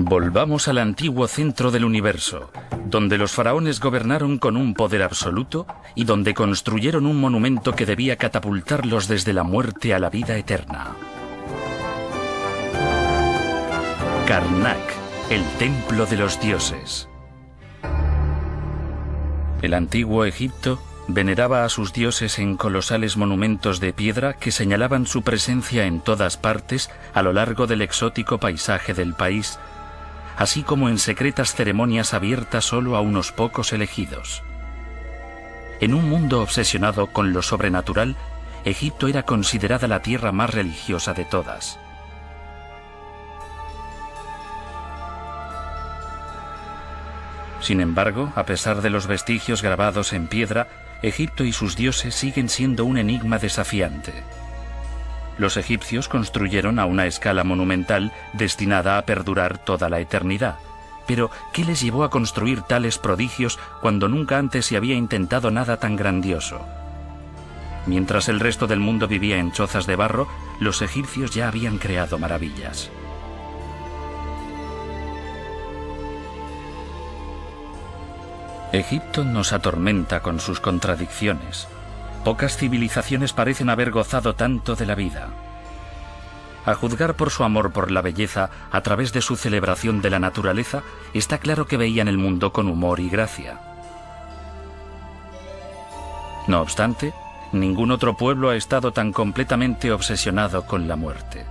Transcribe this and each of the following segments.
Volvamos al antiguo centro del universo, donde los faraones gobernaron con un poder absoluto y donde construyeron un monumento que debía catapultarlos desde la muerte a la vida eterna. Karnak, el templo de los dioses. El antiguo Egipto veneraba a sus dioses en colosales monumentos de piedra que señalaban su presencia en todas partes a lo largo del exótico paisaje del país, así como en secretas ceremonias abiertas solo a unos pocos elegidos. En un mundo obsesionado con lo sobrenatural, Egipto era considerada la tierra más religiosa de todas. Sin embargo, a pesar de los vestigios grabados en piedra, Egipto y sus dioses siguen siendo un enigma desafiante. Los egipcios construyeron a una escala monumental destinada a perdurar toda la eternidad. Pero, ¿qué les llevó a construir tales prodigios cuando nunca antes se había intentado nada tan grandioso? Mientras el resto del mundo vivía en chozas de barro, los egipcios ya habían creado maravillas. Egipto nos atormenta con sus contradicciones. Pocas civilizaciones parecen haber gozado tanto de la vida. A juzgar por su amor por la belleza a través de su celebración de la naturaleza, está claro que veían el mundo con humor y gracia. No obstante, ningún otro pueblo ha estado tan completamente obsesionado con la muerte.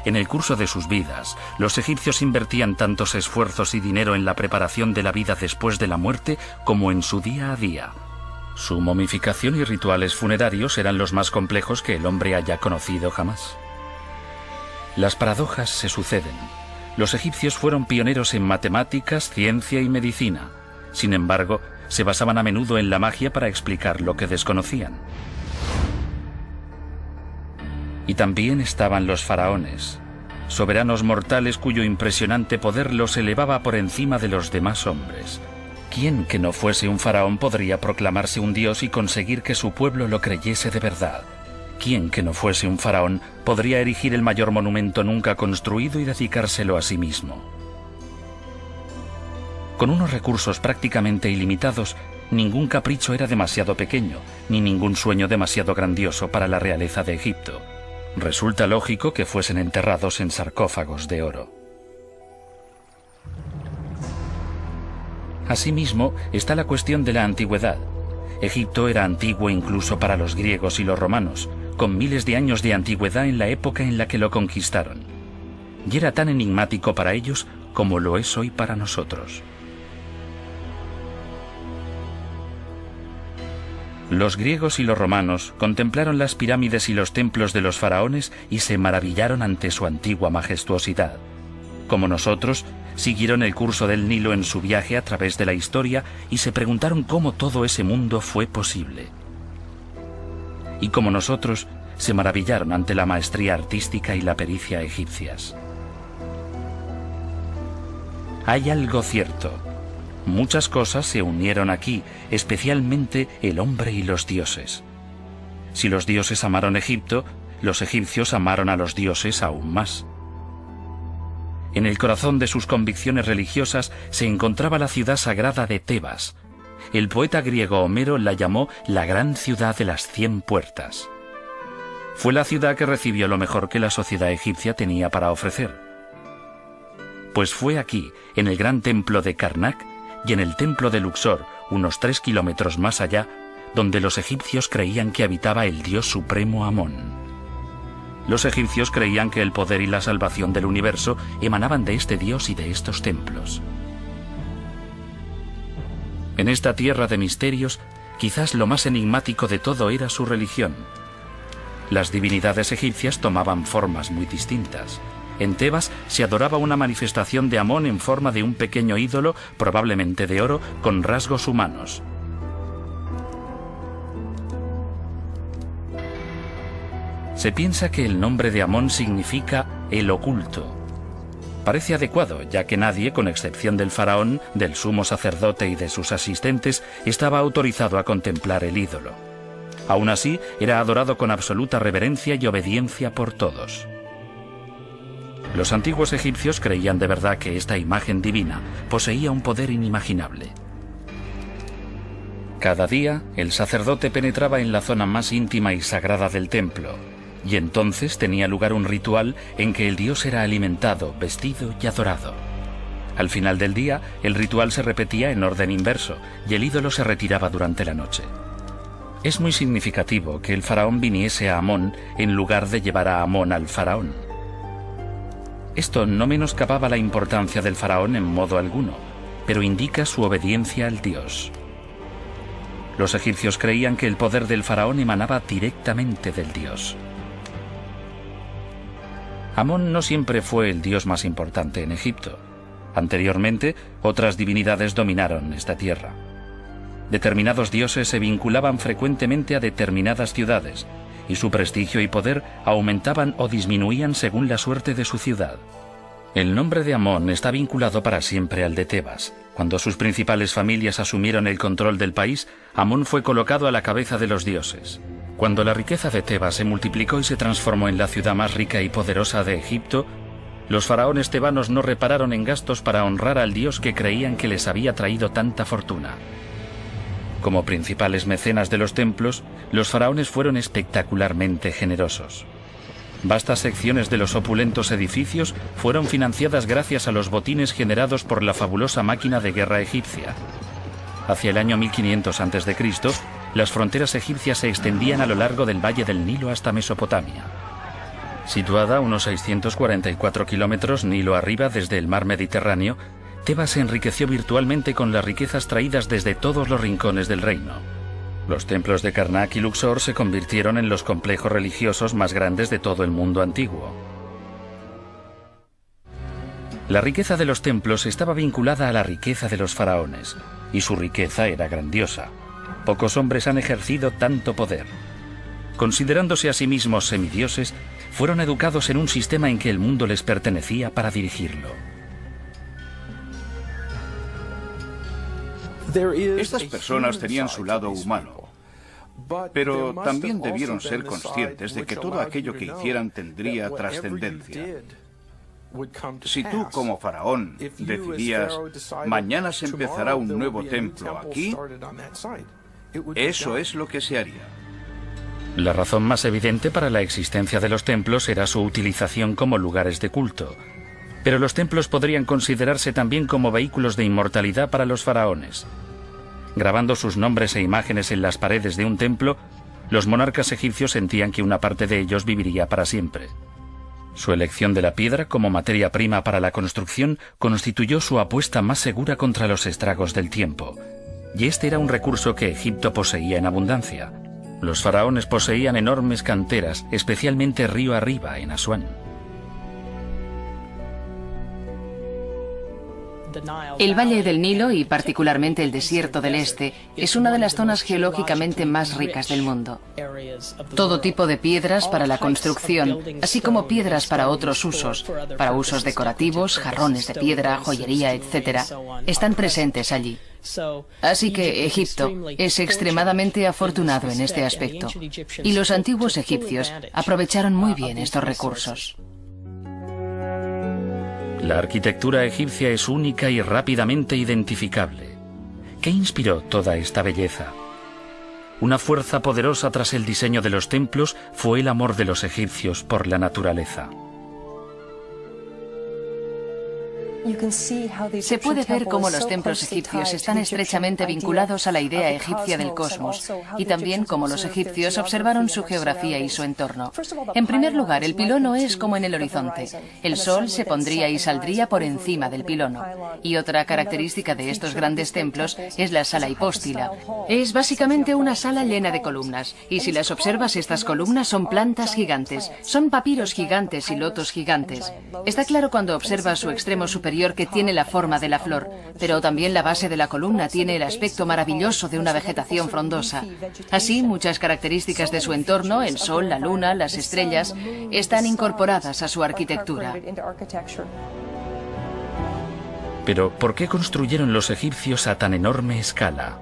En el curso de sus vidas, los egipcios invertían tantos esfuerzos y dinero en la preparación de la vida después de la muerte como en su día a día. Su momificación y rituales funerarios eran los más complejos que el hombre haya conocido jamás. Las paradojas se suceden. Los egipcios fueron pioneros en matemáticas, ciencia y medicina. Sin embargo, se basaban a menudo en la magia para explicar lo que desconocían. Y también estaban los faraones, soberanos mortales cuyo impresionante poder los elevaba por encima de los demás hombres. ¿Quién que no fuese un faraón podría proclamarse un dios y conseguir que su pueblo lo creyese de verdad? ¿Quién que no fuese un faraón podría erigir el mayor monumento nunca construido y dedicárselo a sí mismo? Con unos recursos prácticamente ilimitados, ningún capricho era demasiado pequeño, ni ningún sueño demasiado grandioso para la realeza de Egipto. Resulta lógico que fuesen enterrados en sarcófagos de oro. Asimismo, está la cuestión de la antigüedad. Egipto era antiguo incluso para los griegos y los romanos, con miles de años de antigüedad en la época en la que lo conquistaron. Y era tan enigmático para ellos como lo es hoy para nosotros. Los griegos y los romanos contemplaron las pirámides y los templos de los faraones y se maravillaron ante su antigua majestuosidad. Como nosotros, siguieron el curso del Nilo en su viaje a través de la historia y se preguntaron cómo todo ese mundo fue posible. Y como nosotros, se maravillaron ante la maestría artística y la pericia egipcias. Hay algo cierto. Muchas cosas se unieron aquí, especialmente el hombre y los dioses. Si los dioses amaron Egipto, los egipcios amaron a los dioses aún más. En el corazón de sus convicciones religiosas se encontraba la ciudad sagrada de Tebas. El poeta griego Homero la llamó la gran ciudad de las 100 puertas. Fue la ciudad que recibió lo mejor que la sociedad egipcia tenía para ofrecer. Pues fue aquí, en el gran templo de Karnak, y en el templo de Luxor, unos 3 kilómetros más allá, donde los egipcios creían que habitaba el dios supremo Amón. Los egipcios creían que el poder y la salvación del universo emanaban de este dios y de estos templos. En esta tierra de misterios, quizás lo más enigmático de todo era su religión. Las divinidades egipcias tomaban formas muy distintas. En Tebas se adoraba una manifestación de Amón en forma de un pequeño ídolo, probablemente de oro, con rasgos humanos. Se piensa que el nombre de Amón significa el oculto. Parece adecuado, ya que nadie, con excepción del faraón, del sumo sacerdote y de sus asistentes, estaba autorizado a contemplar el ídolo. Aún así, era adorado con absoluta reverencia y obediencia por todos. Los antiguos egipcios creían de verdad que esta imagen divina poseía un poder inimaginable. Cada día, el sacerdote penetraba en la zona más íntima y sagrada del templo, y entonces tenía lugar un ritual en que el dios era alimentado, vestido y adorado. Al final del día, el ritual se repetía en orden inverso, y el ídolo se retiraba durante la noche. Es muy significativo que el faraón viniese a Amón en lugar de llevar a Amón al faraón. Esto no menoscababa la importancia del faraón en modo alguno, pero indica su obediencia al dios. Los egipcios creían que el poder del faraón emanaba directamente del dios. Amón no siempre fue el dios más importante en Egipto. Anteriormente, otras divinidades dominaron esta tierra. Determinados dioses se vinculaban frecuentemente a determinadas ciudades, y su prestigio y poder aumentaban o disminuían según la suerte de su ciudad. El nombre de Amón está vinculado para siempre al de Tebas. Cuando sus principales familias asumieron el control del país, Amón fue colocado a la cabeza de los dioses. Cuando la riqueza de Tebas se multiplicó y se transformó en la ciudad más rica y poderosa de Egipto, los faraones tebanos no repararon en gastos para honrar al dios que creían que les había traído tanta fortuna. Como principales mecenas de los templos, los faraones fueron espectacularmente generosos. Vastas secciones de los opulentos edificios fueron financiadas gracias a los botines generados por la fabulosa máquina de guerra egipcia. Hacia el año 1500 a.C., las fronteras egipcias se extendían a lo largo del valle del Nilo hasta Mesopotamia. Situada a unos 644 kilómetros Nilo arriba desde el mar Mediterráneo, Tebas se enriqueció virtualmente con las riquezas traídas desde todos los rincones del reino. Los templos de Karnak y Luxor se convirtieron en los complejos religiosos más grandes de todo el mundo antiguo. La riqueza de los templos estaba vinculada a la riqueza de los faraones, y su riqueza era grandiosa. Pocos hombres han ejercido tanto poder. Considerándose a sí mismos semidioses, fueron educados en un sistema en que el mundo les pertenecía para dirigirlo. Estas personas tenían su lado humano, pero también debieron ser conscientes de que todo aquello que hicieran tendría trascendencia. Si tú, como faraón, decidías, mañana se empezará un nuevo templo aquí, eso es lo que se haría. La razón más evidente para la existencia de los templos era su utilización como lugares de culto. Pero los templos podrían considerarse también como vehículos de inmortalidad para los faraones. Grabando sus nombres e imágenes en las paredes de un templo, los monarcas egipcios sentían que una parte de ellos viviría para siempre. Su elección de la piedra como materia prima para la construcción constituyó su apuesta más segura contra los estragos del tiempo. Y este era un recurso que Egipto poseía en abundancia. Los faraones poseían enormes canteras, especialmente río arriba, en Asuán. El Valle del Nilo, y particularmente el desierto del este, es una de las zonas geológicamente más ricas del mundo. Todo tipo de piedras para la construcción, así como piedras para otros usos, para usos decorativos, jarrones de piedra, joyería, etc., están presentes allí. Así que Egipto es extremadamente afortunado en este aspecto, y los antiguos egipcios aprovecharon muy bien estos recursos. La arquitectura egipcia es única y rápidamente identificable. ¿Qué inspiró toda esta belleza? Una fuerza poderosa tras el diseño de los templos fue el amor de los egipcios por la naturaleza. Se puede ver cómo los templos egipcios están estrechamente vinculados a la idea egipcia del cosmos, y también cómo los egipcios observaron su geografía y su entorno. En primer lugar, el pilono es como en el horizonte. El sol se pondría y saldría por encima del pilono. Y otra característica de estos grandes templos es la sala hipóstila. Es básicamente una sala llena de columnas, y si las observas, estas columnas son plantas gigantes, son papiros gigantes y lotos gigantes. Está claro cuando observas su extremo superior que tiene la forma de la flor, pero también la base de la columna tiene el aspecto maravilloso de una vegetación frondosa. Así, muchas características de su entorno, el sol, la luna, las estrellas, están incorporadas a su arquitectura. Pero, ¿por qué construyeron los egipcios a tan enorme escala?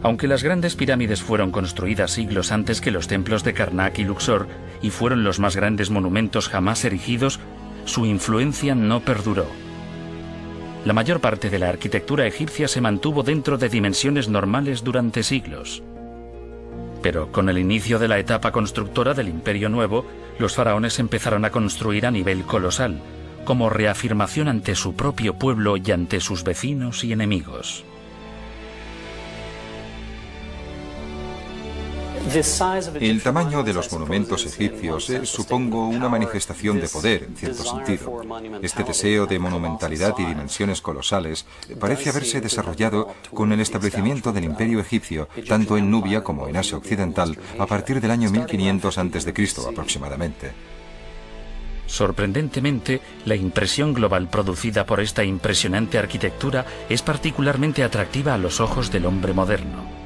Aunque las grandes pirámides fueron construidas siglos antes que los templos de Karnak y Luxor, y fueron los más grandes monumentos jamás erigidos, su influencia no perduró. La mayor parte de la arquitectura egipcia se mantuvo dentro de dimensiones normales durante siglos. Pero con el inicio de la etapa constructora del Imperio Nuevo, los faraones empezaron a construir a nivel colosal, como reafirmación ante su propio pueblo y ante sus vecinos y enemigos. El tamaño de los monumentos egipcios es, supongo, una manifestación de poder, en cierto sentido. Este deseo de monumentalidad y dimensiones colosales parece haberse desarrollado con el establecimiento del Imperio egipcio, tanto en Nubia como en Asia Occidental, a partir del año 1500 a.C. aproximadamente. Sorprendentemente, la impresión global producida por esta impresionante arquitectura es particularmente atractiva a los ojos del hombre moderno.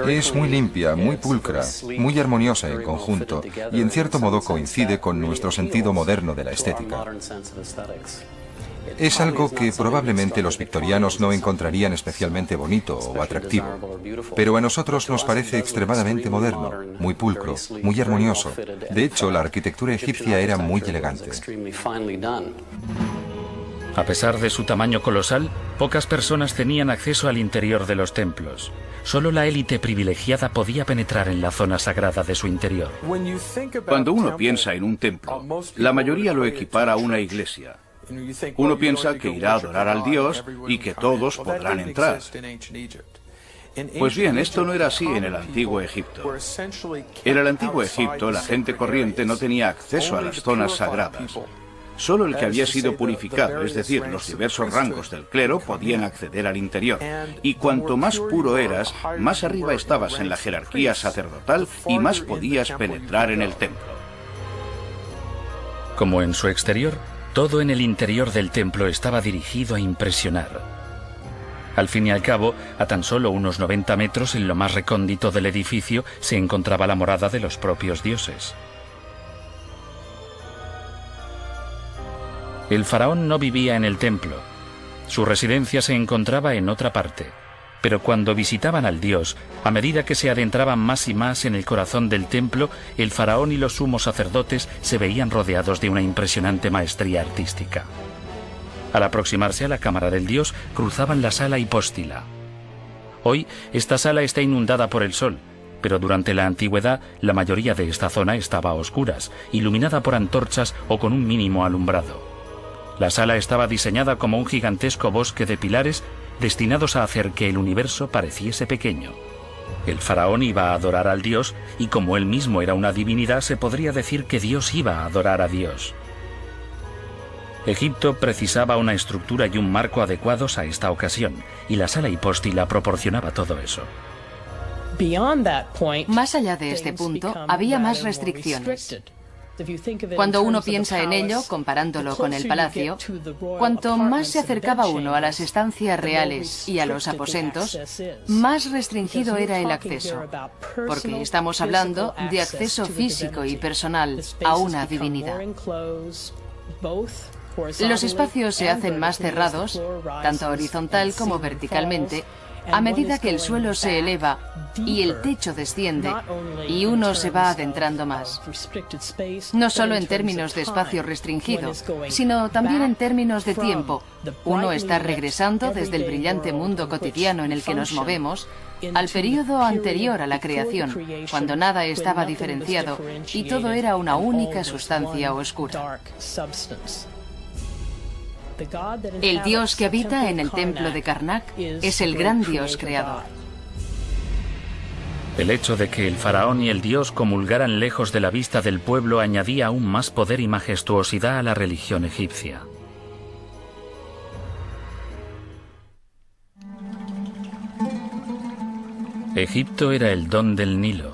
Es muy limpia, muy pulcra, muy armoniosa en conjunto y en cierto modo coincide con nuestro sentido moderno de la estética. Es algo que probablemente los victorianos no encontrarían especialmente bonito o atractivo, pero a nosotros nos parece extremadamente moderno, muy pulcro, muy armonioso. De hecho, la arquitectura egipcia era muy elegante. A pesar de su tamaño colosal, pocas personas tenían acceso al interior de los templos. Solo la élite privilegiada podía penetrar en la zona sagrada de su interior. Cuando uno piensa en un templo, la mayoría lo equipara a una iglesia. Uno piensa que irá a adorar al Dios y que todos podrán entrar. Pues bien, esto no era así en el Antiguo Egipto. En el Antiguo Egipto, la gente corriente no tenía acceso a las zonas sagradas. Solo el que había sido purificado, es decir, los diversos rangos del clero, podían acceder al interior. Y cuanto más puro eras, más arriba estabas en la jerarquía sacerdotal y más podías penetrar en el templo. Como en su exterior, todo en el interior del templo estaba dirigido a impresionar. Al fin y al cabo, a tan solo unos 90 metros en lo más recóndito del edificio se encontraba la morada de los propios dioses. El faraón no vivía en el templo. Su residencia se encontraba en otra parte. Pero cuando visitaban al dios, a medida que se adentraban más y más en el corazón del templo, el faraón y los sumos sacerdotes se veían rodeados de una impresionante maestría artística. Al aproximarse a la cámara del dios, cruzaban la sala hipóstila. Hoy, esta sala está inundada por el sol, pero durante la antigüedad, la mayoría de esta zona estaba a oscuras, iluminada por antorchas o con un mínimo alumbrado. La sala estaba diseñada como un gigantesco bosque de pilares destinados a hacer que el universo pareciese pequeño. El faraón iba a adorar al dios y como él mismo era una divinidad, se podría decir que Dios iba a adorar a Dios. Egipto precisaba una estructura y un marco adecuados a esta ocasión, y la sala hipóstila proporcionaba todo eso. Más allá de este punto, había más restricciones. Cuando uno piensa en ello, comparándolo con el palacio, cuanto más se acercaba uno a las estancias reales y a los aposentos, más restringido era el acceso, porque estamos hablando de acceso físico y personal a una divinidad. Los espacios se hacen más cerrados, tanto horizontal como verticalmente, a medida que el suelo se eleva y el techo desciende y uno se va adentrando más. No solo en términos de espacio restringido, sino también en términos de tiempo. Uno está regresando desde el brillante mundo cotidiano en el que nos movemos al periodo anterior a la creación, cuando nada estaba diferenciado y todo era una única sustancia oscura. El dios que habita en el templo de Karnak es el gran dios creador. El hecho de que el faraón y el dios comulgaran lejos de la vista del pueblo añadía aún más poder y majestuosidad a la religión egipcia. Egipto era el don del Nilo.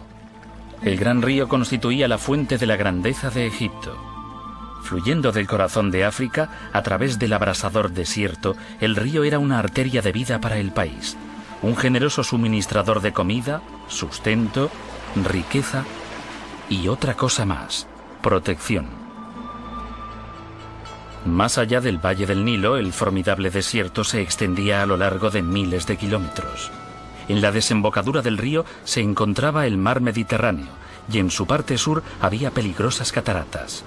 El gran río constituía la fuente de la grandeza de Egipto. Fluyendo del corazón de África, a través del abrasador desierto, el río era una arteria de vida para el país, un generoso suministrador de comida, sustento, riqueza y otra cosa más, protección. Más allá del valle del Nilo, el formidable desierto se extendía a lo largo de miles de kilómetros. En la desembocadura del río se encontraba el mar Mediterráneo, y en su parte sur había peligrosas cataratas.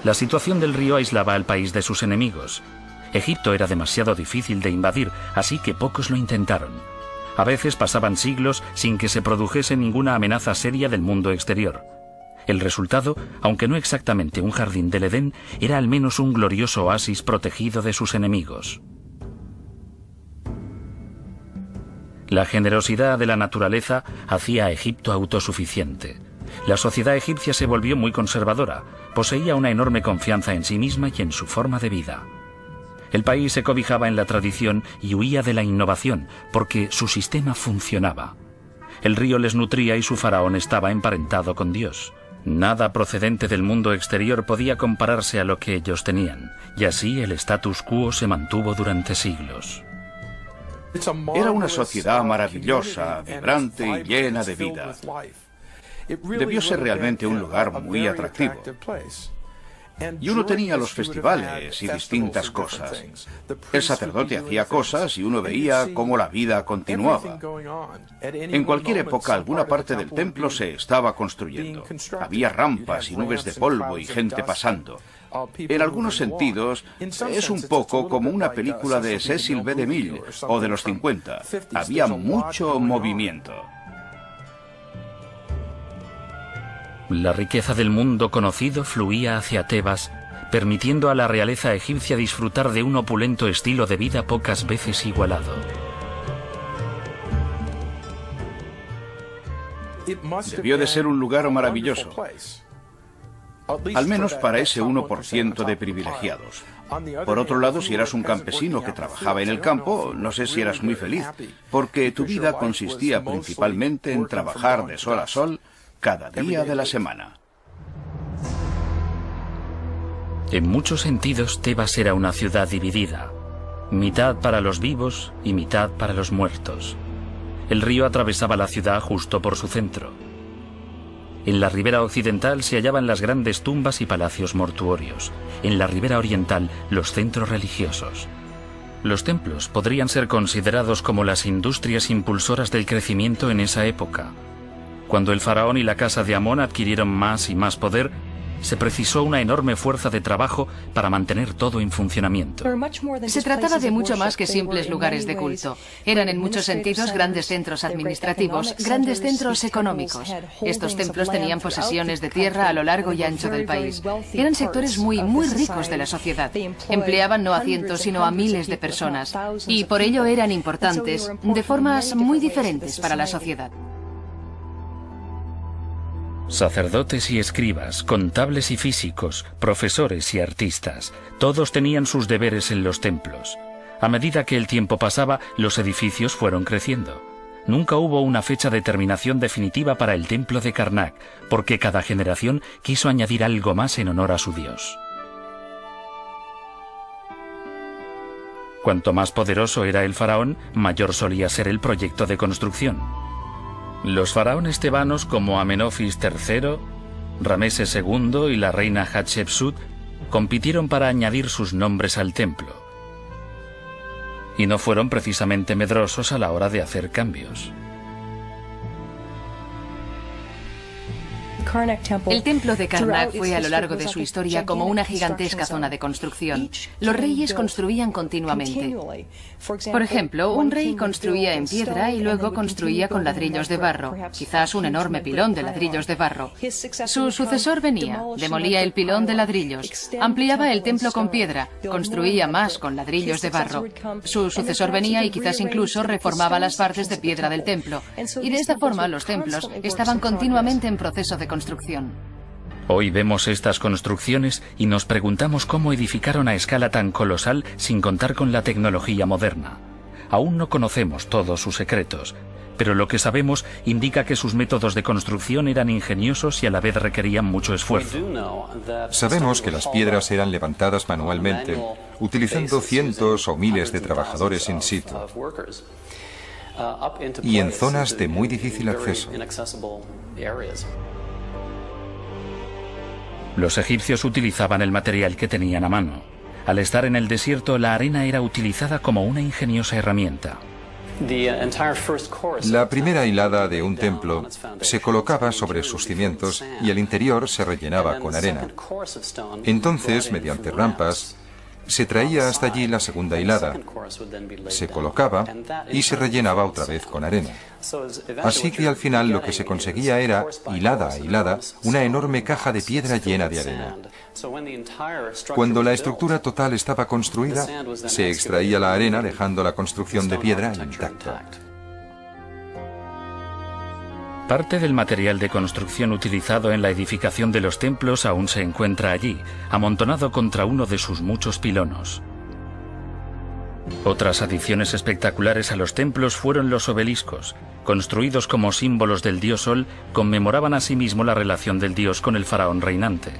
La situación del río aislaba al país de sus enemigos. Egipto era demasiado difícil de invadir, así que pocos lo intentaron. A veces pasaban siglos sin que se produjese ninguna amenaza seria del mundo exterior. El resultado, aunque no exactamente un jardín del Edén, era al menos un glorioso oasis protegido de sus enemigos. La generosidad de la naturaleza hacía a Egipto autosuficiente. La sociedad egipcia se volvió muy conservadora, poseía una enorme confianza en sí misma y en su forma de vida. El país se cobijaba en la tradición y huía de la innovación, porque su sistema funcionaba. El río les nutría y su faraón estaba emparentado con Dios. Nada procedente del mundo exterior podía compararse a lo que ellos tenían, y así el status quo se mantuvo durante siglos. Era una sociedad maravillosa, vibrante y llena de vida. Debió ser realmente un lugar muy atractivo. Y uno tenía los festivales y distintas cosas. El sacerdote hacía cosas y uno veía cómo la vida continuaba. En cualquier época, alguna parte del templo se estaba construyendo. Había rampas y nubes de polvo y gente pasando. En algunos sentidos, es un poco como una película de Cecil B. DeMille o de los 50. Había mucho movimiento. La riqueza del mundo conocido fluía hacia Tebas, permitiendo a la realeza egipcia disfrutar de un opulento estilo de vida pocas veces igualado. Debió de ser un lugar maravilloso, al menos para ese 1% de privilegiados. Por otro lado, si eras un campesino que trabajaba en el campo, no sé si eras muy feliz, porque tu vida consistía principalmente en trabajar de sol a sol cada día de la semana. En muchos sentidos, Tebas era una ciudad dividida, mitad para los vivos y mitad para los muertos. El río atravesaba la ciudad justo por su centro. En la ribera occidental se hallaban las grandes tumbas y palacios mortuorios. En la ribera oriental, los centros religiosos. Los templos podrían ser considerados como las industrias impulsoras del crecimiento en esa época. Cuando el faraón y la casa de Amón adquirieron más y más poder, se precisó una enorme fuerza de trabajo para mantener todo en funcionamiento. Se trataba de mucho más que simples lugares de culto. Eran en muchos sentidos grandes centros administrativos, grandes centros económicos. Estos templos tenían posesiones de tierra a lo largo y ancho del país. Eran sectores muy ricos de la sociedad. Empleaban no a cientos, sino a miles de personas. Y por ello eran importantes, de formas muy diferentes para la sociedad. Sacerdotes y escribas, contables y físicos, profesores y artistas, todos tenían sus deberes en los templos. A medida que el tiempo pasaba, los edificios fueron creciendo. Nunca hubo una fecha de terminación definitiva para el templo de Karnak, porque cada generación quiso añadir algo más en honor a su dios. Cuanto más poderoso era el faraón, mayor solía ser el proyecto de construcción. Los faraones tebanos como Amenofis III, Rameses II y la reina Hatshepsut compitieron para añadir sus nombres al templo. Y no fueron precisamente medrosos a la hora de hacer cambios. El templo de Karnak fue a lo largo de su historia como una gigantesca zona de construcción. Los reyes construían continuamente. Por ejemplo, un rey construía en piedra y luego construía con ladrillos de barro, quizás un enorme pilón de ladrillos de barro. Su sucesor venía, demolía el pilón de ladrillos, ampliaba el templo con piedra, construía más con ladrillos de barro. Su sucesor venía y quizás incluso reformaba las partes de piedra del templo. Y de esta forma los templos estaban continuamente en proceso de construcción. Hoy vemos estas construcciones y nos preguntamos cómo edificaron a escala tan colosal sin contar con la tecnología moderna. Aún no conocemos todos sus secretos, pero lo que sabemos indica que sus métodos de construcción eran ingeniosos y a la vez requerían mucho esfuerzo. Sabemos que las piedras eran levantadas manualmente, utilizando cientos o miles de trabajadores in situ, y en zonas de muy difícil acceso. Los egipcios utilizaban el material que tenían a mano. Al estar en el desierto, la arena era utilizada como una ingeniosa herramienta. La primera hilada de un templo se colocaba sobre sus cimientos y el interior se rellenaba con arena. Entonces, mediante rampas, se traía hasta allí la segunda hilada, se colocaba y se rellenaba otra vez con arena. Así que al final lo que se conseguía era, hilada a hilada, una enorme caja de piedra llena de arena. Cuando la estructura total estaba construida, se extraía la arena dejando la construcción de piedra intacta. Parte del material de construcción utilizado en la edificación de los templos aún se encuentra allí, amontonado contra uno de sus muchos pilonos. Otras adiciones espectaculares a los templos fueron los obeliscos. Construidos como símbolos del dios Sol, conmemoraban asimismo la relación del dios con el faraón reinante.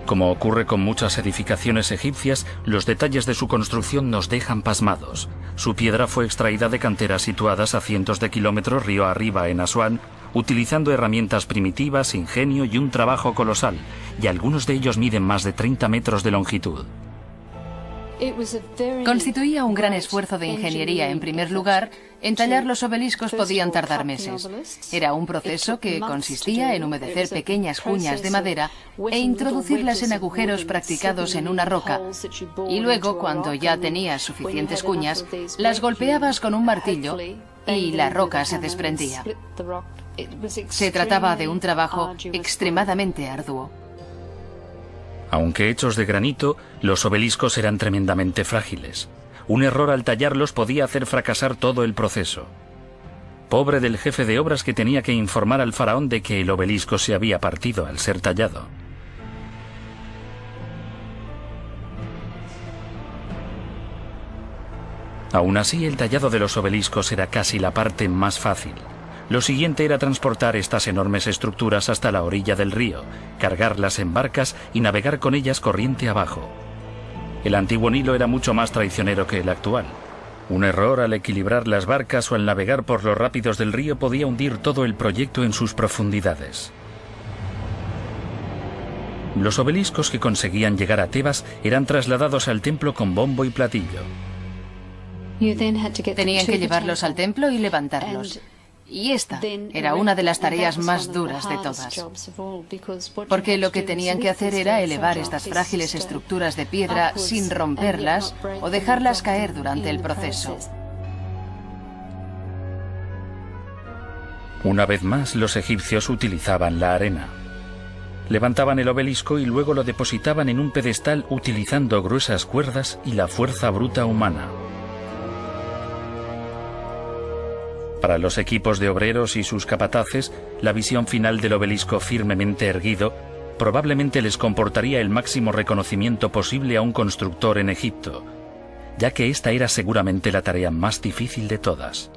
Como ocurre con muchas edificaciones egipcias, los detalles de su construcción nos dejan pasmados. Su piedra fue extraída de canteras situadas a cientos de kilómetros río arriba en Asuán, utilizando herramientas primitivas, ingenio y un trabajo colosal, y algunos de ellos miden más de 30 metros de longitud. Constituía un gran esfuerzo de ingeniería. En primer lugar, en tallar los obeliscos podían tardar meses. Era un proceso que consistía en humedecer pequeñas cuñas de madera e introducirlas en agujeros practicados en una roca. Y luego, cuando ya tenías suficientes cuñas, las golpeabas con un martillo y la roca se desprendía. Se trataba de un trabajo extremadamente arduo. Aunque hechos de granito, los obeliscos eran tremendamente frágiles. Un error al tallarlos podía hacer fracasar todo el proceso. Pobre del jefe de obras que tenía que informar al faraón de que el obelisco se había partido al ser tallado. Aún así, el tallado de los obeliscos era casi la parte más fácil. Lo siguiente era transportar estas enormes estructuras hasta la orilla del río, cargarlas en barcas y navegar con ellas corriente abajo. El antiguo Nilo era mucho más traicionero que el actual. Un error al equilibrar las barcas o al navegar por los rápidos del río podía hundir todo el proyecto en sus profundidades. Los obeliscos que conseguían llegar a Tebas eran trasladados al templo con bombo y platillo. Tenían que llevarlos al templo y levantarlos. Y esta era una de las tareas más duras de todas, porque lo que tenían que hacer era elevar estas frágiles estructuras de piedra sin romperlas o dejarlas caer durante el proceso. Una vez más, los egipcios utilizaban la arena. Levantaban el obelisco y luego lo depositaban en un pedestal utilizando gruesas cuerdas y la fuerza bruta humana. Para los equipos de obreros y sus capataces, la visión final del obelisco firmemente erguido probablemente les comportaría el máximo reconocimiento posible a un constructor en Egipto, ya que esta era seguramente la tarea más difícil de todas.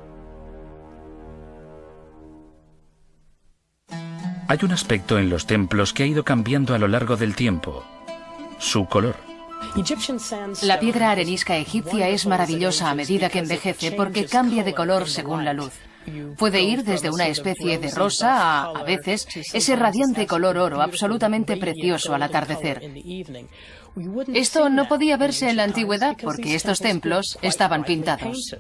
Hay un aspecto en los templos que ha ido cambiando a lo largo del tiempo: su color. La piedra arenisca egipcia es maravillosa a medida que envejece porque cambia de color según la luz. Puede ir desde una especie de rosa a veces, ese radiante color oro absolutamente precioso al atardecer. Esto no podía verse en la antigüedad porque estos templos estaban pintados.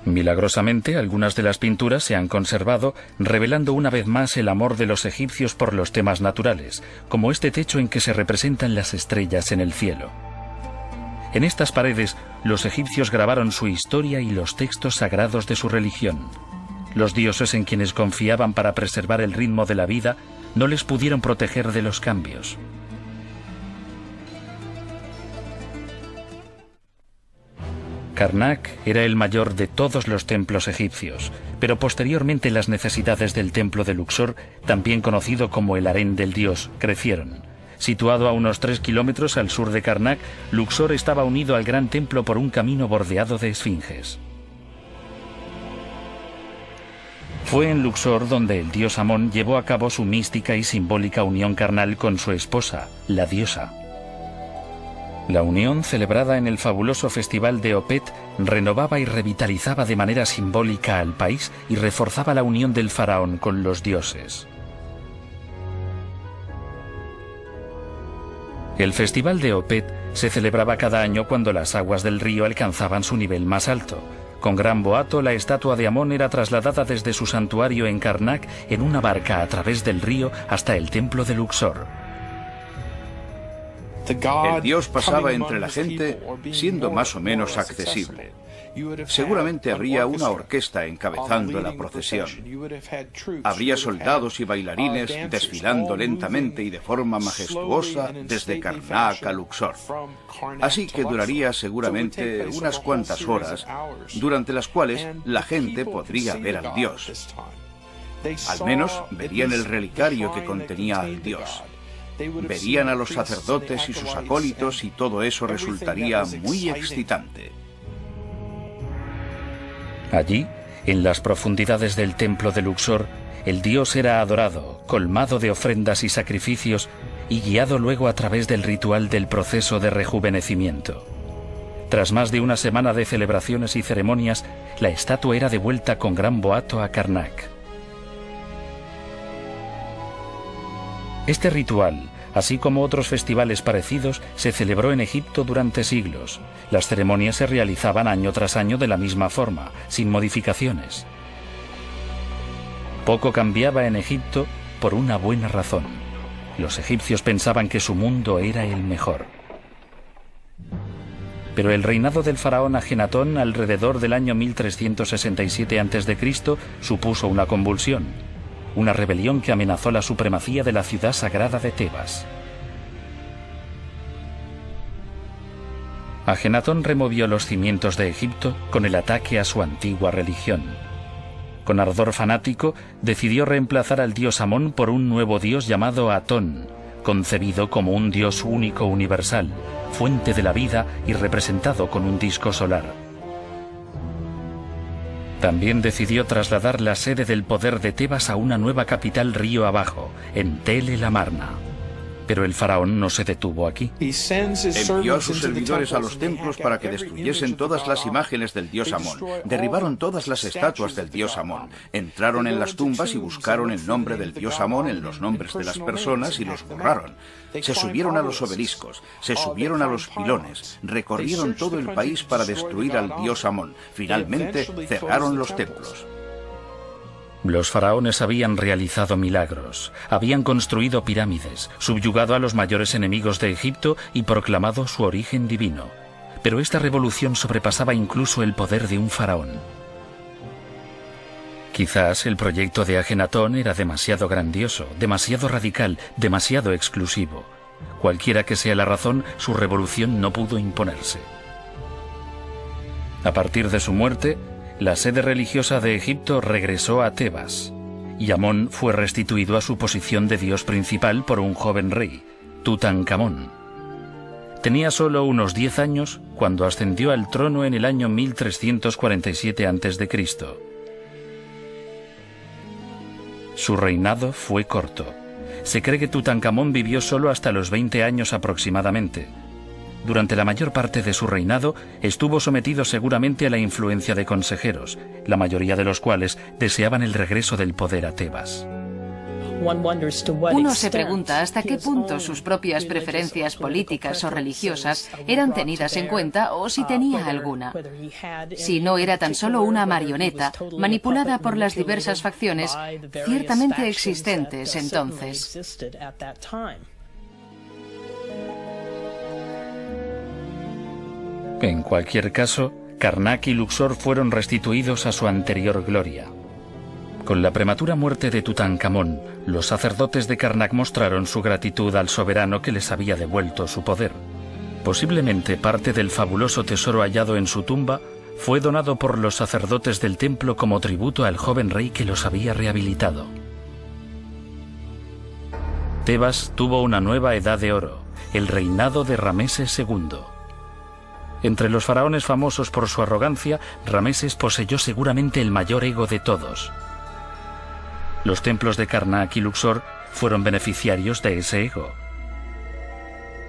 Milagrosamente, algunas de las pinturas se han conservado, revelando una vez más el amor de los egipcios por los temas naturales, como este techo en que se representan las estrellas en el cielo. En estas paredes, los egipcios grabaron su historia y los textos sagrados de su religión. Los dioses en quienes confiaban para preservar el ritmo de la vida no les pudieron proteger de los cambios. Karnak era el mayor de todos los templos egipcios, pero posteriormente las necesidades del templo de Luxor, también conocido como el harén del dios, crecieron. Situado a unos 3 kilómetros al sur de Karnak, Luxor estaba unido al gran templo por un camino bordeado de esfinges. Fue en Luxor donde el dios Amón llevó a cabo su mística y simbólica unión carnal con su esposa, la diosa. La unión, celebrada en el fabuloso festival de Opet, renovaba y revitalizaba de manera simbólica al país y reforzaba la unión del faraón con los dioses. El festival de Opet se celebraba cada año cuando las aguas del río alcanzaban su nivel más alto. Con gran boato, la estatua de Amón era trasladada desde su santuario en Karnak en una barca a través del río hasta el templo de Luxor. El dios pasaba entre la gente siendo más o menos accesible. Seguramente habría una orquesta encabezando la procesión. Habría soldados y bailarines desfilando lentamente y de forma majestuosa desde Karnak a Luxor. Así que duraría seguramente unas cuantas horas, durante las cuales la gente podría ver al dios. Al menos verían el relicario que contenía al dios. Verían a los sacerdotes y sus acólitos y todo eso resultaría muy excitante. Allí, en las profundidades del templo de Luxor, el dios era adorado, colmado de ofrendas y sacrificios y guiado luego a través del ritual del proceso de rejuvenecimiento. Tras más de una semana de celebraciones y ceremonias, la estatua era devuelta con gran boato a Karnak. Este ritual, así como otros festivales parecidos, se celebró en Egipto durante siglos. Las ceremonias se realizaban año tras año de la misma forma, sin modificaciones. Poco cambiaba en Egipto por una buena razón. Los egipcios pensaban que su mundo era el mejor. Pero el reinado del faraón Ajenatón alrededor del año 1367 a.C. supuso una convulsión. Una rebelión que amenazó la supremacía de la ciudad sagrada de Tebas. Ajenatón removió los cimientos de Egipto con el ataque a su antigua religión. Con ardor fanático, decidió reemplazar al dios Amón por un nuevo dios llamado Atón, concebido como un dios único universal, fuente de la vida y representado con un disco solar. También decidió trasladar la sede del poder de Tebas a una nueva capital río abajo, en Tel el Amarna. Pero el faraón no se detuvo aquí. Envió a sus servidores a los templos para que destruyesen todas las imágenes del dios Amón. Derribaron todas las estatuas del dios Amón. Entraron en las tumbas y buscaron el nombre del dios Amón en los nombres de las personas y los borraron. Se subieron a los obeliscos, se subieron a los pilones, recorrieron todo el país para destruir al dios Amón. Finalmente cerraron los templos. Los faraones habían realizado milagros, habían construido pirámides, subyugado a los mayores enemigos de Egipto y proclamado su origen divino. Pero esta revolución sobrepasaba incluso el poder de un faraón. Quizás el proyecto de Ajenatón era demasiado grandioso, demasiado radical, demasiado exclusivo. Cualquiera que sea la razón, su revolución no pudo imponerse. A partir de su muerte, la sede religiosa de Egipto regresó a Tebas, y Amón fue restituido a su posición de dios principal por un joven rey, Tutankamón. Tenía solo unos 10 años cuando ascendió al trono en el año 1347 a.C. Su reinado fue corto. Se cree que Tutankamón vivió solo hasta los 20 años aproximadamente. Durante la mayor parte de su reinado estuvo sometido seguramente a la influencia de consejeros, la mayoría de los cuales deseaban el regreso del poder a Tebas. Uno se pregunta hasta qué punto sus propias preferencias políticas o religiosas eran tenidas en cuenta o si tenía alguna. Si no era tan solo una marioneta manipulada por las diversas facciones ciertamente existentes entonces. En cualquier caso, Karnak y Luxor fueron restituidos a su anterior gloria. Con la prematura muerte de Tutankamón, los sacerdotes de Karnak mostraron su gratitud al soberano que les había devuelto su poder. Posiblemente parte del fabuloso tesoro hallado en su tumba fue donado por los sacerdotes del templo como tributo al joven rey que los había rehabilitado. Tebas tuvo una nueva edad de oro, el reinado de Rameses II. Entre los faraones famosos por su arrogancia, Rameses poseyó seguramente el mayor ego de todos. Los templos de Karnak y Luxor fueron beneficiarios de ese ego.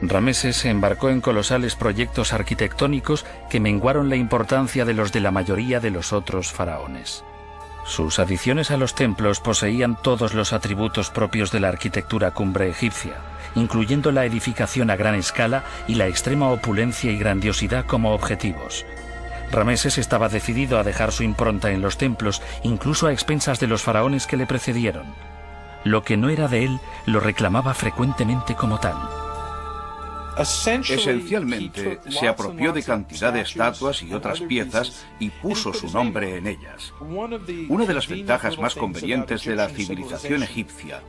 Rameses se embarcó en colosales proyectos arquitectónicos que menguaron la importancia de los de la mayoría de los otros faraones. Sus adiciones a los templos poseían todos los atributos propios de la arquitectura cumbre egipcia, incluyendo la edificación a gran escala y la extrema opulencia y grandiosidad como objetivos. Rameses estaba decidido a dejar su impronta en los templos, incluso a expensas de los faraones que le precedieron. Lo que no era de él lo reclamaba frecuentemente como tal. Esencialmente, se apropió de cantidad de estatuas y otras piezas y puso su nombre en ellas. Una de las ventajas más convenientes de la civilización egipcia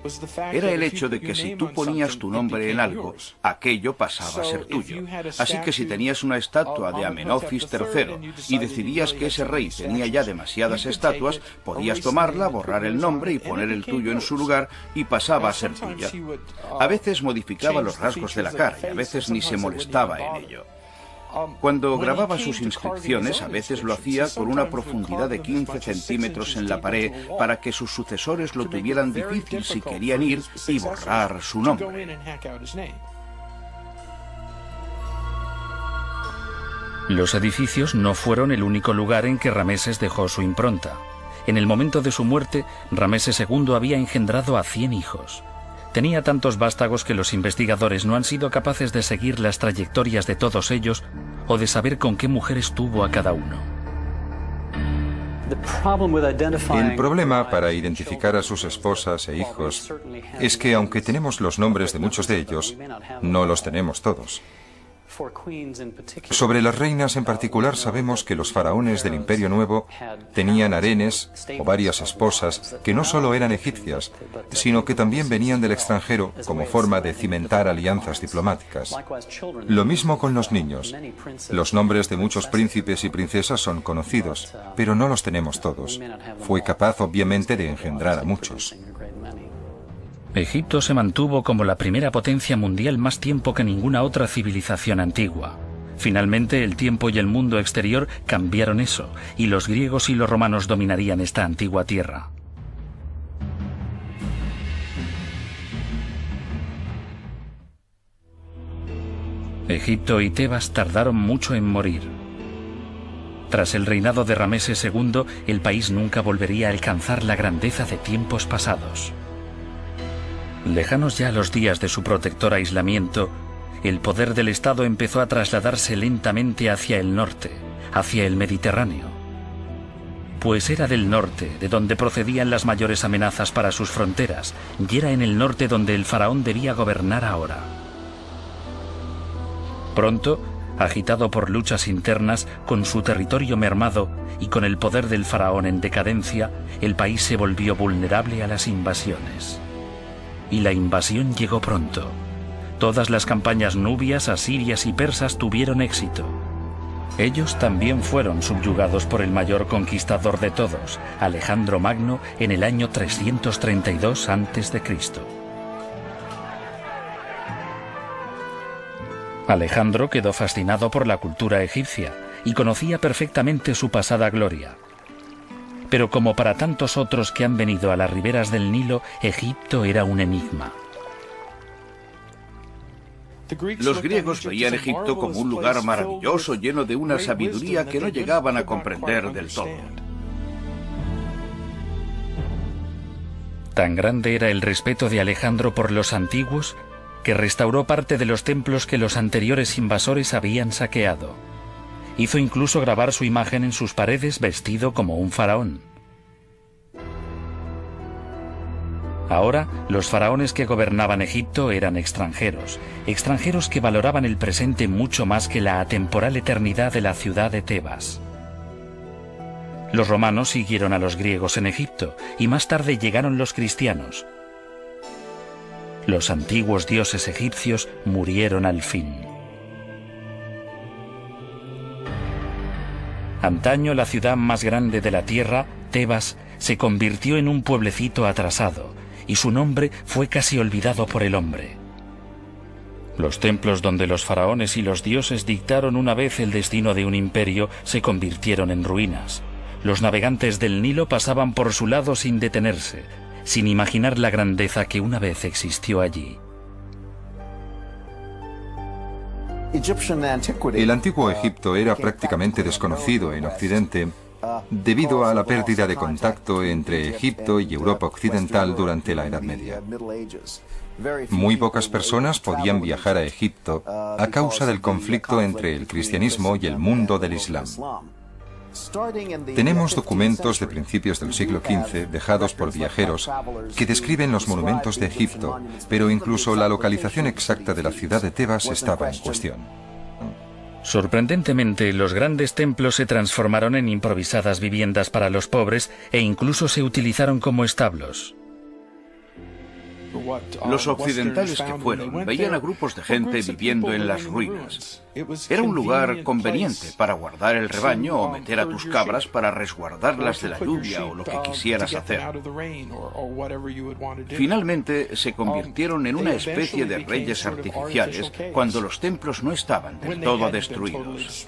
era el hecho de que si tú ponías tu nombre en algo, aquello pasaba a ser tuyo. Así que si tenías una estatua de Amenofis III y decidías que ese rey tenía ya demasiadas estatuas, podías tomarla, borrar el nombre y poner el tuyo en su lugar y pasaba a ser tuya. A veces modificaba los rasgos de la cara y a veces ni se molestaba en ello. Cuando grababa sus inscripciones, a veces lo hacía con una profundidad de 15 centímetros en la pared para que sus sucesores lo tuvieran difícil si querían ir y borrar su nombre. Los edificios no fueron el único lugar en que Rameses dejó su impronta. En el momento de su muerte, Rameses II había engendrado a 100 hijos. Tenía tantos vástagos que los investigadores no han sido capaces de seguir las trayectorias de todos ellos o de saber con qué mujeres tuvo a cada uno. El problema para identificar a sus esposas e hijos es que aunque tenemos los nombres de muchos de ellos, no los tenemos todos. Sobre las reinas en particular sabemos que los faraones del Imperio Nuevo tenían harenes o varias esposas que no solo eran egipcias, sino que también venían del extranjero como forma de cimentar alianzas diplomáticas. Lo mismo con los niños. Los nombres de muchos príncipes y princesas son conocidos, pero no los tenemos todos. Fue capaz obviamente de engendrar a muchos. Egipto se mantuvo como la primera potencia mundial más tiempo que ninguna otra civilización antigua. Finalmente, el tiempo y el mundo exterior cambiaron eso, y los griegos y los romanos dominarían esta antigua tierra. Egipto y Tebas tardaron mucho en morir. Tras el reinado de Rameses II, el país nunca volvería a alcanzar la grandeza de tiempos pasados. Lejanos ya los días de su protector aislamiento, el poder del Estado empezó a trasladarse lentamente hacia el norte, hacia el Mediterráneo. Pues era del norte de donde procedían las mayores amenazas para sus fronteras, y era en el norte donde el faraón debía gobernar ahora. Pronto, agitado por luchas internas, con su territorio mermado y con el poder del faraón en decadencia, el país se volvió vulnerable a las invasiones. Y la invasión llegó pronto. Todas las campañas nubias, asirias y persas tuvieron éxito. Ellos también fueron subyugados por el mayor conquistador de todos, Alejandro Magno, en el año 332 a.C. Alejandro quedó fascinado por la cultura egipcia y conocía perfectamente su pasada gloria. Pero como para tantos otros que han venido a las riberas del Nilo, Egipto era un enigma. Los griegos veían Egipto como un lugar maravilloso, lleno de una sabiduría que no llegaban a comprender del todo. Tan grande era el respeto de Alejandro por los antiguos, que restauró parte de los templos que los anteriores invasores habían saqueado. Hizo incluso grabar su imagen en sus paredes vestido como un faraón. Ahora, los faraones que gobernaban Egipto eran extranjeros, extranjeros que valoraban el presente mucho más que la atemporal eternidad de la ciudad de Tebas. Los romanos siguieron a los griegos en Egipto, y más tarde llegaron los cristianos. Los antiguos dioses egipcios murieron al fin. Antaño la ciudad más grande de la tierra, Tebas, se convirtió en un pueblecito atrasado, y su nombre fue casi olvidado por el hombre. Los templos donde los faraones y los dioses dictaron una vez el destino de un imperio se convirtieron en ruinas. Los navegantes del Nilo pasaban por su lado sin detenerse, sin imaginar la grandeza que una vez existió allí. El antiguo Egipto era prácticamente desconocido en Occidente debido a la pérdida de contacto entre Egipto y Europa occidental durante la Edad Media. Muy pocas personas podían viajar a Egipto a causa del conflicto entre el cristianismo y el mundo del Islam. Tenemos documentos de principios del siglo XV dejados por viajeros que describen los monumentos de Egipto, pero incluso la localización exacta de la ciudad de Tebas estaba en cuestión. Sorprendentemente, los grandes templos se transformaron en improvisadas viviendas para los pobres e incluso se utilizaron como establos. Los occidentales que fueron veían a grupos de gente viviendo en las ruinas. Era un lugar conveniente para guardar el rebaño o meter a tus cabras para resguardarlas de la lluvia o lo que quisieras hacer. Finalmente se convirtieron en una especie de reyes artificiales cuando los templos no estaban del todo destruidos.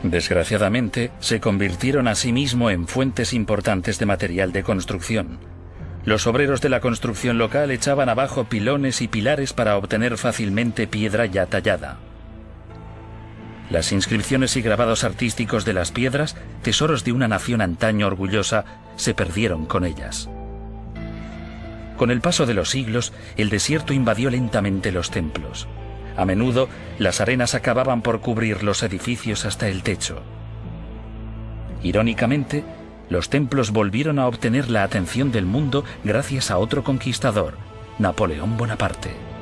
Desgraciadamente, se convirtieron asimismo en fuentes importantes de material de construcción. Los obreros de la construcción local echaban abajo pilones y pilares para obtener fácilmente piedra ya tallada. Las inscripciones y grabados artísticos de las piedras, tesoros de una nación antaño orgullosa, se perdieron con ellas. Con el paso de los siglos, el desierto invadió lentamente los templos. A menudo, las arenas acababan por cubrir los edificios hasta el techo. Irónicamente, los templos volvieron a obtener la atención del mundo gracias a otro conquistador, Napoleón Bonaparte.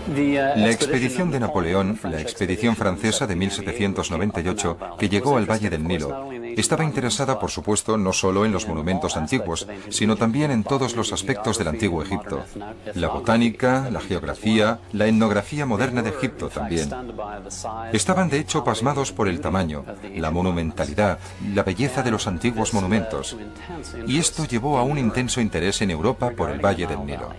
La expedición de Napoleón, la expedición francesa de 1798, que llegó al Valle del Nilo, estaba interesada, por supuesto, no solo en los monumentos antiguos, sino también en todos los aspectos del antiguo Egipto. La botánica, la geografía, la etnografía moderna de Egipto también. Estaban de hecho pasmados por el tamaño, la monumentalidad, la belleza de los antiguos monumentos. Y esto llevó a un intenso interés en Europa por el Valle del Nilo.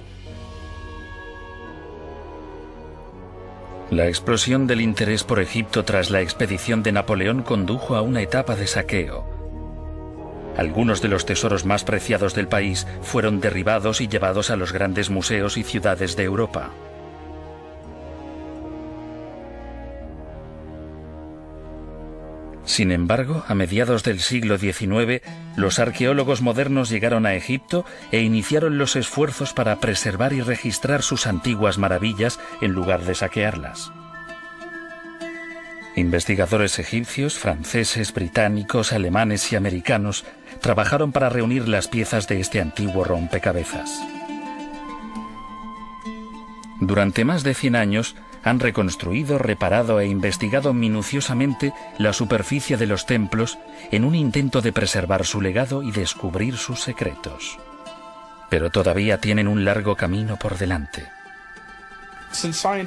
La explosión del interés por Egipto tras la expedición de Napoleón condujo a una etapa de saqueo. Algunos de los tesoros más preciados del país fueron derribados y llevados a los grandes museos y ciudades de Europa. Sin embargo, a mediados del siglo XIX, los arqueólogos modernos llegaron a Egipto e iniciaron los esfuerzos para preservar y registrar sus antiguas maravillas en lugar de saquearlas. Investigadores egipcios, franceses, británicos, alemanes y americanos trabajaron para reunir las piezas de este antiguo rompecabezas. Durante más de 100 años, han reconstruido, reparado e investigado minuciosamente la superficie de los templos en un intento de preservar su legado y descubrir sus secretos. Pero todavía tienen un largo camino por delante.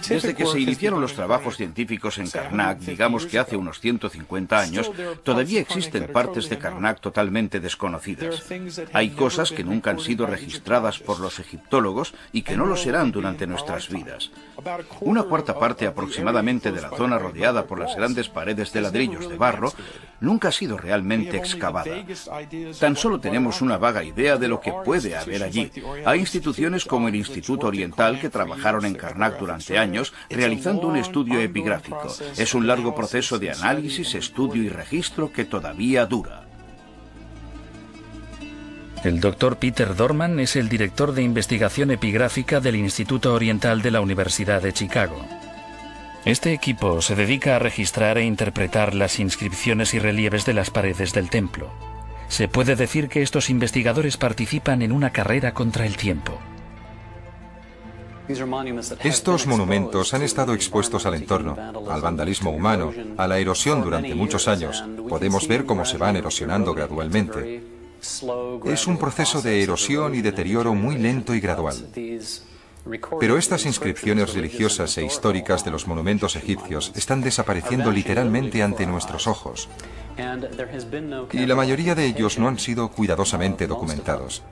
Desde que se iniciaron los trabajos científicos en Karnak, digamos que hace unos 150 años, todavía existen partes de Karnak totalmente desconocidas. Hay cosas que nunca han sido registradas por los egiptólogos y que no lo serán durante nuestras vidas. Una cuarta parte aproximadamente de la zona rodeada por las grandes paredes de ladrillos de barro nunca ha sido realmente excavada. Tan solo tenemos una vaga idea de lo que puede haber allí. Hay instituciones como el Instituto Oriental que trabajaron en Karnak durante años realizando un estudio epigráfico. Es un largo proceso de análisis, estudio y registro que todavía dura. El Dr. Peter Dorman es el director de investigación epigráfica del Instituto Oriental de la Universidad de Chicago. Este equipo se dedica a registrar e interpretar las inscripciones y relieves de las paredes del templo. Se puede decir que estos investigadores participan en una carrera contra el tiempo. Estos monumentos han estado expuestos al entorno, al vandalismo humano, a la erosión durante muchos años. Podemos ver cómo se van erosionando gradualmente. Es un proceso de erosión y deterioro muy lento y gradual. Pero estas inscripciones religiosas e históricas de los monumentos egipcios están desapareciendo literalmente ante nuestros ojos. Y la mayoría de ellos no han sido cuidadosamente documentados.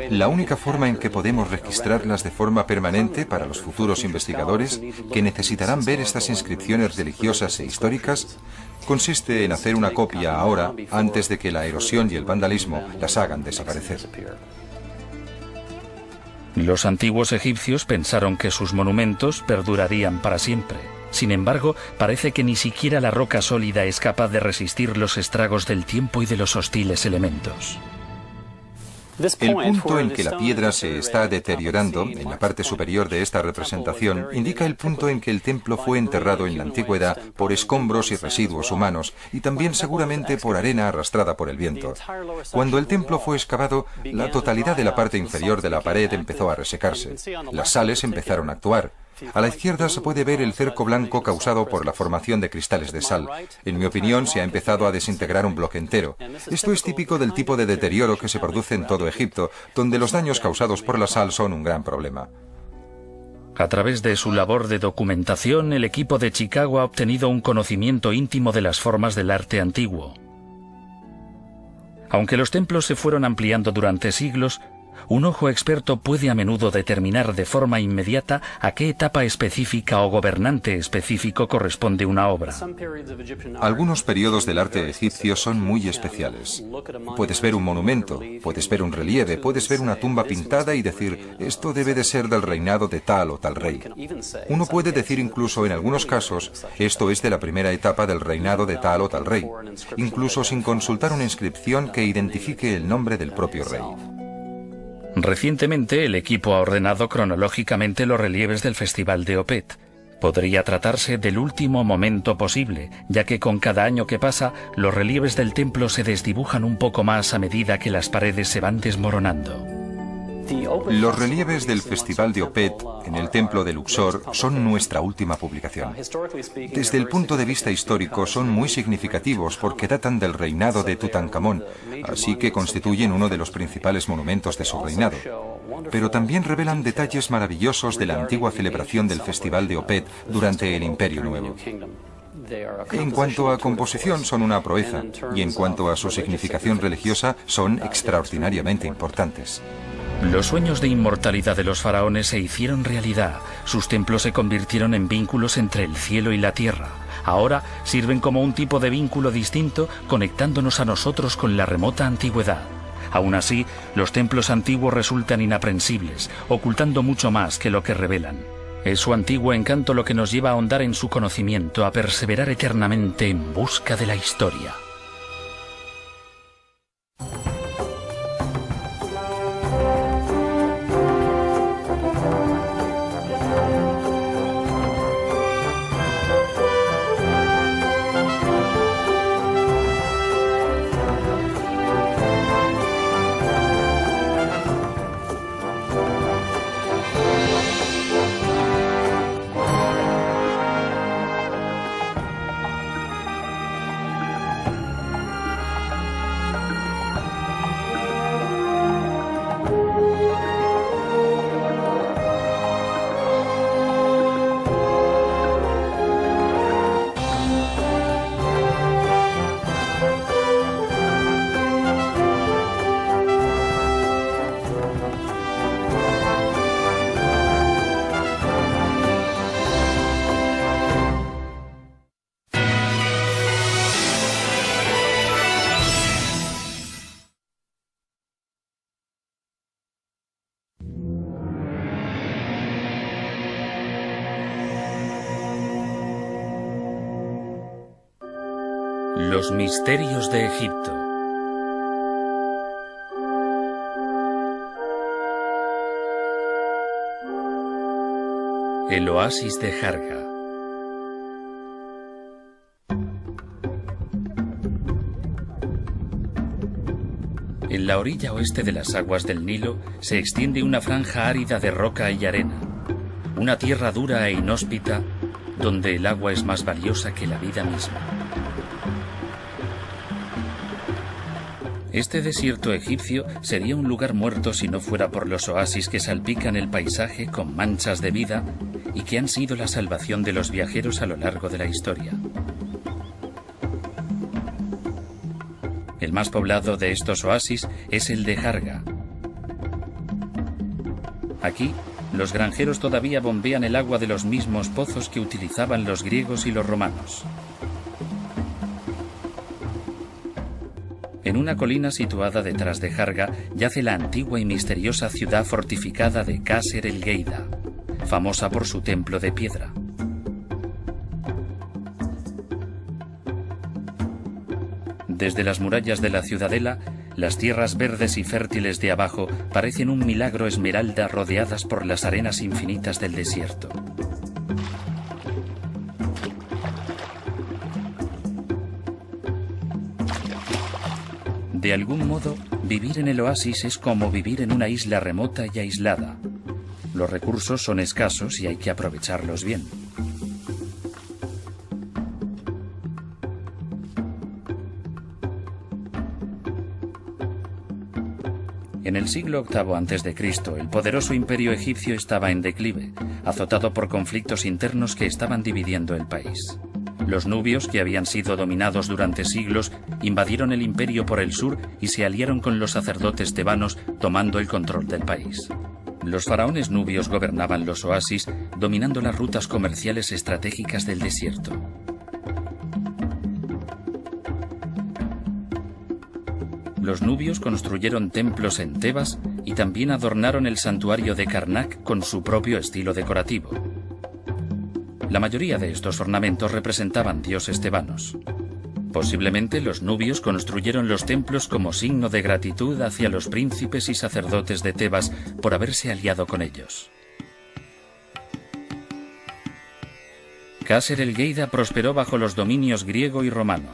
La única forma en que podemos registrarlas de forma permanente para los futuros investigadores que necesitarán ver estas inscripciones religiosas e históricas consiste en hacer una copia ahora antes de que la erosión y el vandalismo las hagan desaparecer. Los antiguos egipcios pensaron que sus monumentos perdurarían para siempre. Sin embargo, parece que ni siquiera la roca sólida es capaz de resistir los estragos del tiempo y de los hostiles elementos. El punto en que la piedra se está deteriorando, en la parte superior de esta representación, indica el punto en que el templo fue enterrado en la antigüedad por escombros y residuos humanos, y también seguramente por arena arrastrada por el viento. Cuando el templo fue excavado, la totalidad de la parte inferior de la pared empezó a resecarse. Las sales empezaron a actuar. A la izquierda se puede ver el cerco blanco causado por la formación de cristales de sal. En mi opinión, se ha empezado a desintegrar un bloque entero. Esto es típico del tipo de deterioro que se produce en todo Egipto, donde los daños causados por la sal son un gran problema. A través de su labor de documentación, el equipo de Chicago ha obtenido un conocimiento íntimo de las formas del arte antiguo. Aunque los templos se fueron ampliando durante siglos, un ojo experto puede a menudo determinar de forma inmediata a qué etapa específica o gobernante específico corresponde una obra. Algunos periodos del arte egipcio son muy especiales. Puedes ver un monumento, puedes ver un relieve, puedes ver una tumba pintada y decir, esto debe de ser del reinado de tal o tal rey. Uno puede decir incluso en algunos casos, esto es de la primera etapa del reinado de tal o tal rey, incluso sin consultar una inscripción que identifique el nombre del propio rey. Recientemente, el equipo ha ordenado cronológicamente los relieves del Festival de Opet. Podría tratarse del último momento posible, ya que con cada año que pasa, los relieves del templo se desdibujan un poco más a medida que las paredes se van desmoronando. Los relieves del Festival de Opet en el templo de Luxor son nuestra última publicación. Desde el punto de vista histórico son muy significativos porque datan del reinado de Tutankamón, así que constituyen uno de los principales monumentos de su reinado. Pero también revelan detalles maravillosos de la antigua celebración del Festival de Opet durante el Imperio Nuevo. En cuanto a composición son una proeza, y en cuanto a su significación religiosa son extraordinariamente importantes. Los sueños de inmortalidad de los faraones se hicieron realidad. Sus templos se convirtieron en vínculos entre el cielo y la tierra. Ahora sirven como un tipo de vínculo distinto, conectándonos a nosotros con la remota antigüedad. Aún así, los templos antiguos resultan inaprensibles, ocultando mucho más que lo que revelan. Es su antiguo encanto lo que nos lleva a ahondar en su conocimiento, a perseverar eternamente en busca de la historia. Los misterios de Egipto. El oasis de Jarga. En la orilla oeste de las aguas del Nilo se extiende una franja árida de roca y arena, una tierra dura e inhóspita donde el agua es más valiosa que la vida misma. Este desierto egipcio sería un lugar muerto si no fuera por los oasis que salpican el paisaje con manchas de vida y que han sido la salvación de los viajeros a lo largo de la historia. El más poblado de estos oasis es el de Jarga. Aquí, los granjeros todavía bombean el agua de los mismos pozos que utilizaban los griegos y los romanos. En una colina situada detrás de Jarga yace la antigua y misteriosa ciudad fortificada de Qasr el-Geida, famosa por su templo de piedra. Desde las murallas de la ciudadela las tierras verdes y fértiles de abajo parecen un milagro esmeralda rodeadas por las arenas infinitas del desierto. De algún modo, vivir en el oasis es como vivir en una isla remota y aislada. Los recursos son escasos y hay que aprovecharlos bien. En el siglo VIII a.C., el poderoso imperio egipcio estaba en declive, azotado por conflictos internos que estaban dividiendo el país. Los nubios, que habían sido dominados durante siglos, invadieron el imperio por el sur y se aliaron con los sacerdotes tebanos, tomando el control del país. Los faraones nubios gobernaban los oasis, dominando las rutas comerciales estratégicas del desierto. Los nubios construyeron templos en Tebas y también adornaron el santuario de Karnak con su propio estilo decorativo. La mayoría de estos ornamentos representaban dioses tebanos. Posiblemente los nubios construyeron los templos como signo de gratitud hacia los príncipes y sacerdotes de Tebas por haberse aliado con ellos. Kaser el-Geida prosperó bajo los dominios griego y romano.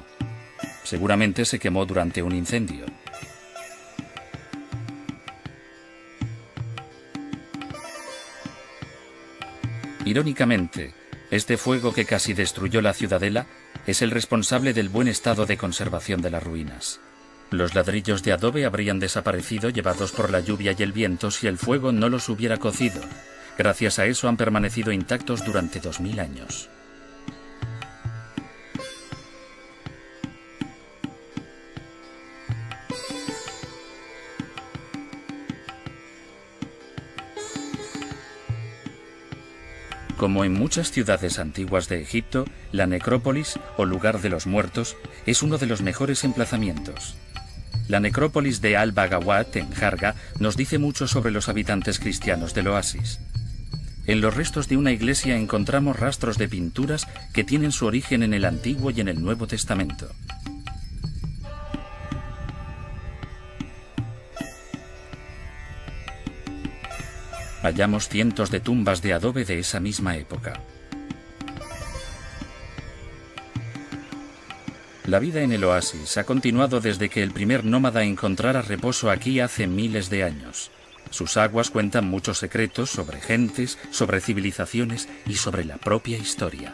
Seguramente se quemó durante un incendio. Irónicamente, este fuego que casi destruyó la ciudadela es el responsable del buen estado de conservación de las ruinas. Los ladrillos de adobe habrían desaparecido llevados por la lluvia y el viento si el fuego no los hubiera cocido. Gracias a eso han permanecido intactos durante 2000 años. Como en muchas ciudades antiguas de Egipto, la necrópolis, o lugar de los muertos, es uno de los mejores emplazamientos. La necrópolis de Al-Bagawat, en Jarga, nos dice mucho sobre los habitantes cristianos del oasis. En los restos de una iglesia encontramos rastros de pinturas que tienen su origen en el Antiguo y en el Nuevo Testamento. Hallamos cientos de tumbas de adobe de esa misma época. La vida en el oasis ha continuado desde que el primer nómada encontrara reposo aquí hace miles de años. Sus aguas cuentan muchos secretos sobre gentes, sobre civilizaciones y sobre la propia historia.